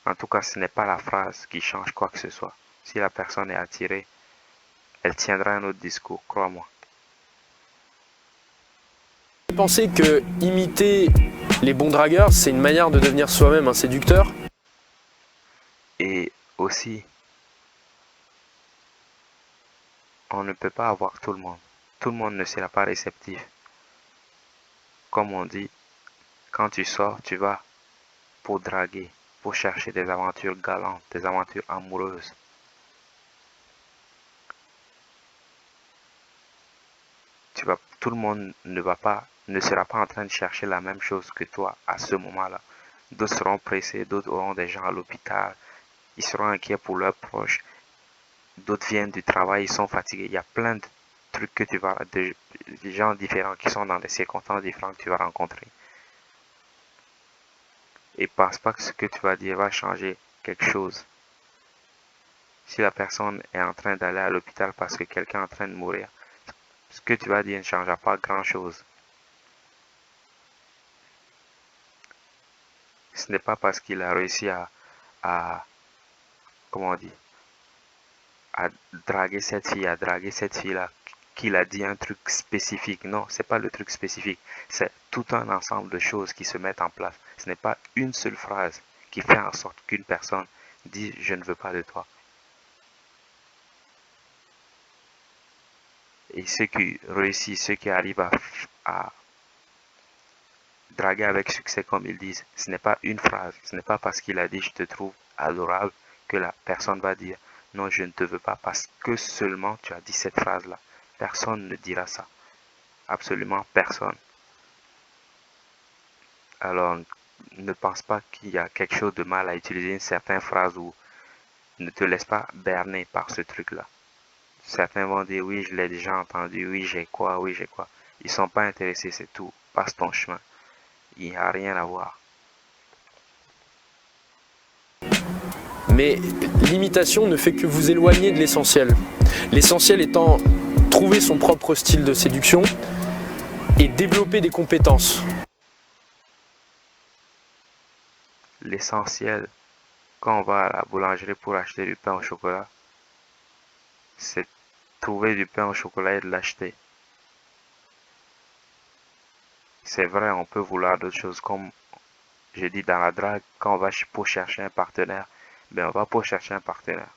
En tout cas, ce n'est pas la phrase qui change quoi que ce soit. Si la personne est attirée, elle tiendra un autre discours, crois-moi. Vous pensez que imiter les bons dragueurs, c'est une manière de devenir soi-même un séducteur? Et aussi, on ne peut pas avoir tout le monde. Tout le monde ne sera pas réceptif. Comme on dit, quand tu sors, tu vas pour draguer, pour chercher des aventures galantes, des aventures amoureuses. Tout le monde ne sera pas en train de chercher la même chose que toi à ce moment-là. D'autres seront pressés, d'autres auront des gens à l'hôpital, ils seront inquiets pour leurs proches, d'autres viennent du travail, ils sont fatigués. Il y a plein de trucs de gens différents qui sont dans des circonstances différentes que tu vas rencontrer. Et pense pas que ce que tu vas dire va changer quelque chose. Si la personne est en train d'aller à l'hôpital parce que quelqu'un est en train de mourir, ce que tu vas dire ne changera pas grand-chose. Ce n'est pas parce qu'il a réussi à comment on dit, à draguer cette fille-là, qu'il a dit un truc spécifique. Non, c'est pas le truc spécifique. C'est tout un ensemble de choses qui se mettent en place. Ce n'est pas une seule phrase qui fait en sorte qu'une personne dit je ne veux pas de toi. Et ceux qui réussissent, ceux qui arrivent à draguer avec succès, comme ils disent, ce n'est pas une phrase, ce n'est pas parce qu'il a dit je te trouve adorable que la personne va dire non, je ne te veux pas parce que seulement tu as dit cette phrase-là. Personne ne dira ça. Absolument personne. Alors, ne pense pas qu'il y a quelque chose de mal à utiliser une certaine phrase ou ne te laisse pas berner par ce truc-là. Certains vont dire oui, je l'ai déjà entendu, oui, j'ai quoi. Ils sont pas intéressés, c'est tout. Passe ton chemin. Il n'y a rien à voir. Mais l'imitation ne fait que vous éloigner de l'essentiel. L'essentiel étant trouver son propre style de séduction et développer des compétences. L'essentiel, quand on va à la boulangerie pour acheter du pain au chocolat, c'est trouver du pain au chocolat et de l'acheter. C'est vrai, on peut vouloir d'autres choses, comme je dis dans la drague, quand on va pour chercher un partenaire, ben on va pour chercher un partenaire.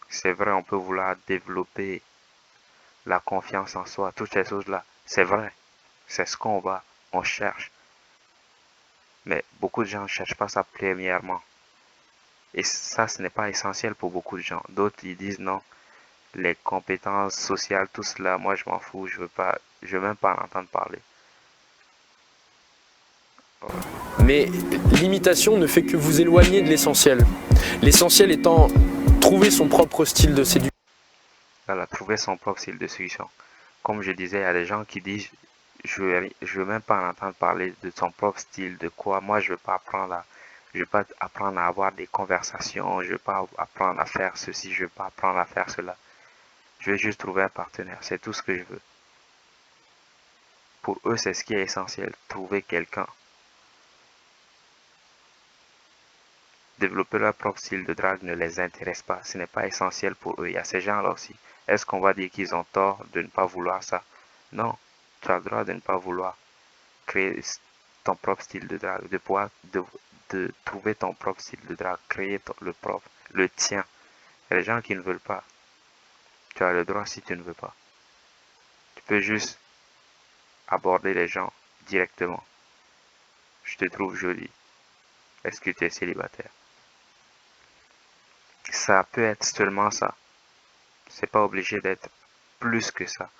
C'est vrai, on peut vouloir développer la confiance en soi, toutes ces choses-là. C'est vrai, c'est ce on cherche. Mais beaucoup de gens ne cherchent pas ça premièrement. Et ça, ce n'est pas essentiel pour beaucoup de gens. D'autres, ils disent non, les compétences sociales, tout cela, moi je m'en fous, je veux même pas en entendre parler. Mais l'imitation ne fait que vous éloigner de l'essentiel. L'essentiel étant trouver son propre style de séduction. Voilà, trouver son propre style de séduction. Comme je disais, il y a des gens qui disent, je veux même pas en entendre parler de son propre style, de quoi. Moi, je veux pas apprendre à avoir des conversations, je veux pas apprendre à faire ceci, je veux pas apprendre à faire cela. Je veux juste trouver un partenaire, c'est tout ce que je veux. Pour eux, c'est ce qui est essentiel, trouver quelqu'un. Développer leur propre style de drague ne les intéresse pas, ce n'est pas essentiel pour eux. Il y a ces gens-là aussi. Est-ce qu'on va dire qu'ils ont tort de ne pas vouloir ça? Non, tu as le droit de ne pas vouloir créer ton propre style de drague, de trouver ton propre style de drague, créer le propre, le tien. Il y a des gens qui ne veulent pas. Tu as le droit si tu ne veux pas. Tu peux juste aborder les gens directement. Je te trouve jolie. Est-ce que tu es célibataire? Ça peut être seulement ça. C'est pas obligé d'être plus que ça.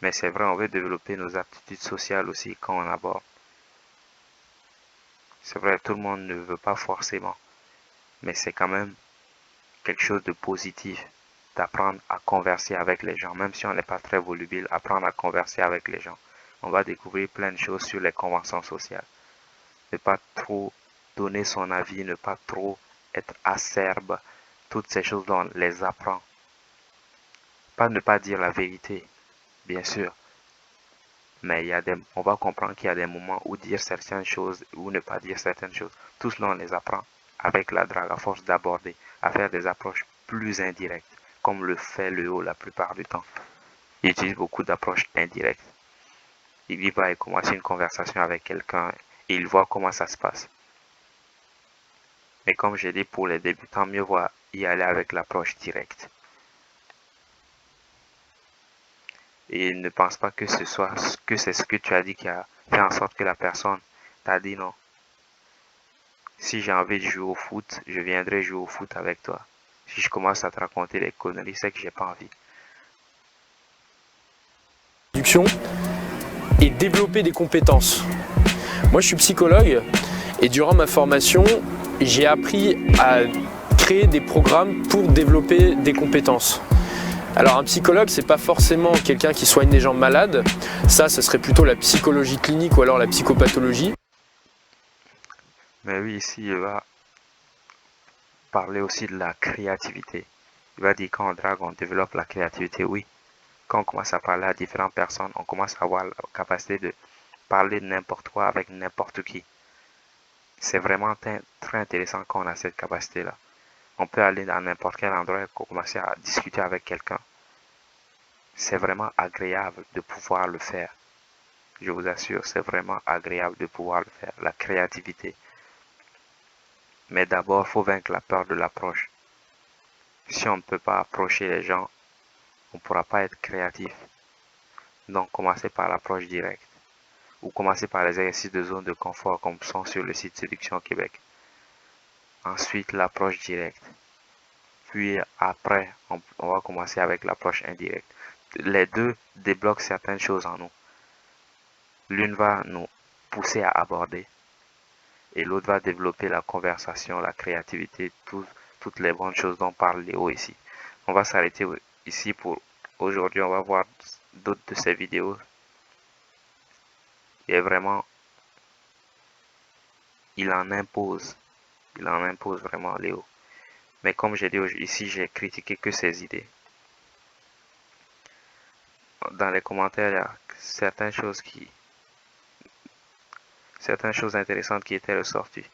Mais c'est vrai, on veut développer nos aptitudes sociales aussi quand on aborde. C'est vrai, tout le monde ne veut pas forcément. Mais c'est quand même quelque chose de positif d'apprendre à converser avec les gens. Même si on n'est pas très volubile, apprendre à converser avec les gens. On va découvrir plein de choses sur les conventions sociales. Ne pas trop donner son avis, ne pas trop être acerbe. Toutes ces choses-là, on les apprend. Pas ne pas dire la vérité, bien sûr. Mais on va comprendre qu'il y a des moments où dire certaines choses ou ne pas dire certaines choses. Tout cela, on les apprend avec la drague, à force d'aborder, à faire des approches plus indirectes, comme le fait le haut la plupart du temps. Il utilise beaucoup d'approches indirectes. Il y va et commence une conversation avec quelqu'un et il voit comment ça se passe. Mais comme j'ai dit, pour les débutants, mieux vaut y aller avec l'approche directe. Et ne pense pas que c'est ce que tu as dit qui a fait en sorte que la personne t'a dit non. Si j'ai envie de jouer au foot, je viendrai jouer au foot avec toi. Si je commence à te raconter des conneries, c'est que j'ai pas envie. Et développer des compétences. Moi, je suis psychologue et durant ma formation, j'ai appris à créer des programmes pour développer des compétences. Alors un psychologue, c'est pas forcément quelqu'un qui soigne des gens malades. Ça, ce serait plutôt la psychologie clinique ou alors la psychopathologie. Mais oui, ici, il va parler aussi de la créativité. Il va dire quand on drague, on développe la créativité, oui. Quand on commence à parler à différentes personnes, on commence à avoir la capacité de parler de n'importe quoi avec n'importe qui. C'est vraiment très intéressant quand on a cette capacité-là. On peut aller dans n'importe quel endroit et commencer à discuter avec quelqu'un. C'est vraiment agréable de pouvoir le faire. Je vous assure, c'est vraiment agréable de pouvoir le faire. La créativité. Mais d'abord, il faut vaincre la peur de l'approche. Si on ne peut pas approcher les gens, on ne pourra pas être créatif. Donc, commencez par l'approche directe. Ou commencez par les exercices de zone de confort comme sont sur le site Séduction Québec. Ensuite, l'approche directe. Puis après, on va commencer avec l'approche indirecte. Les deux débloquent certaines choses en nous. L'une va nous pousser à aborder et l'autre va développer la conversation, la créativité, toutes les bonnes choses dont parle Léo ici. On va s'arrêter ici pour aujourd'hui. On va voir d'autres de ces vidéos. Et vraiment, il en impose vraiment Léo. Mais comme j'ai dit ici, j'ai critiqué que ses idées. Dans les commentaires, il y a certaines choses intéressantes qui étaient ressorties.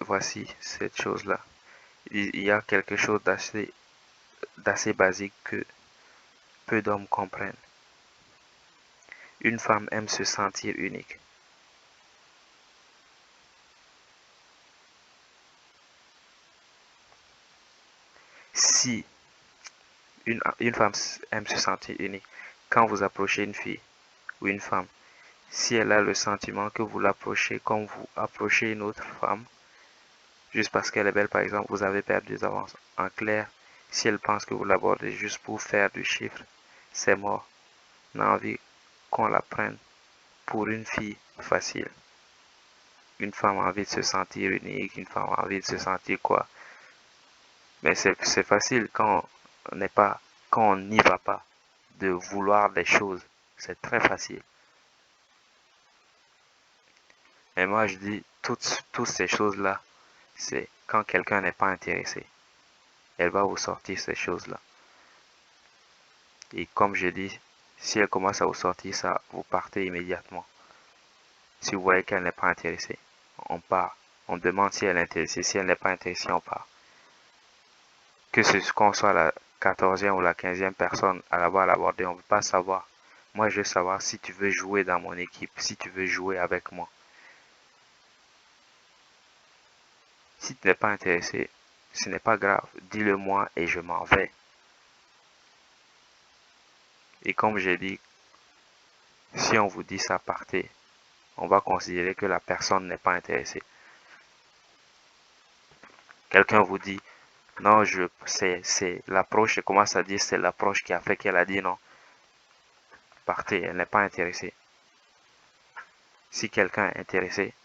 Voici cette chose-là. Il y a quelque chose d'assez basique que peu d'hommes comprennent. Une femme aime se sentir unique. Si une femme aime se sentir unique, quand vous approchez une fille ou une femme, si elle a le sentiment que vous l'approchez comme vous approchez une autre femme, juste parce qu'elle est belle par exemple, vous avez perdu des avances. En clair, si elle pense que vous l'abordez juste pour faire du chiffre, c'est mort. On a envie qu'on la prenne pour une fille facile. Une femme a envie de se sentir unique, une femme a envie de se sentir quoi. Mais c'est facile quand on n'y va pas, de vouloir des choses. C'est très facile. Mais moi, je dis, toutes ces choses-là, c'est quand quelqu'un n'est pas intéressé. Elle va vous sortir ces choses-là. Et comme je dis, si elle commence à vous sortir ça, vous partez immédiatement. Si vous voyez qu'elle n'est pas intéressée, on part. On demande si elle est intéressée. Si elle n'est pas intéressée, on part. Que qu'on soit la 14e ou la 15e personne à l'aborder, on ne veut pas savoir. Moi, je veux savoir si tu veux jouer dans mon équipe, si tu veux jouer avec moi. Si tu n'es pas intéressé, ce n'est pas grave. Dis-le moi et je m'en vais. Et comme j'ai dit, si on vous dit ça, partez. On va considérer que la personne n'est pas intéressée. Quelqu'un vous dit, non, c'est l'approche, et commence à dire c'est l'approche qui a fait qu'elle a dit non. Partez, elle n'est pas intéressée. Si quelqu'un est intéressé,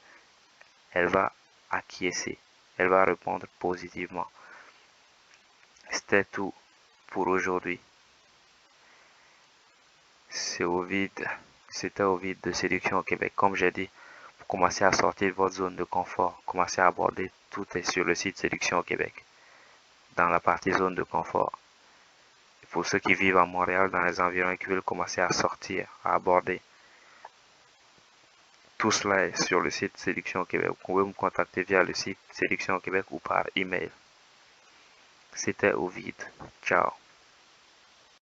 elle va acquiescer. Elle va répondre positivement. C'était tout pour aujourd'hui. C'était Ovid de Séduction au Québec. Comme j'ai dit, pour commencer à sortir de votre zone de confort, commencer à aborder, tout est sur le site Séduction au Québec. dans la partie zone de confort. Et pour ceux qui vivent à Montréal, dans les environs et qui veulent commencer à sortir, à aborder, tout cela est sur le site Séduction Québec. Vous pouvez me contacter via le site Séduction Québec ou par email. C'était Ovid. Ciao.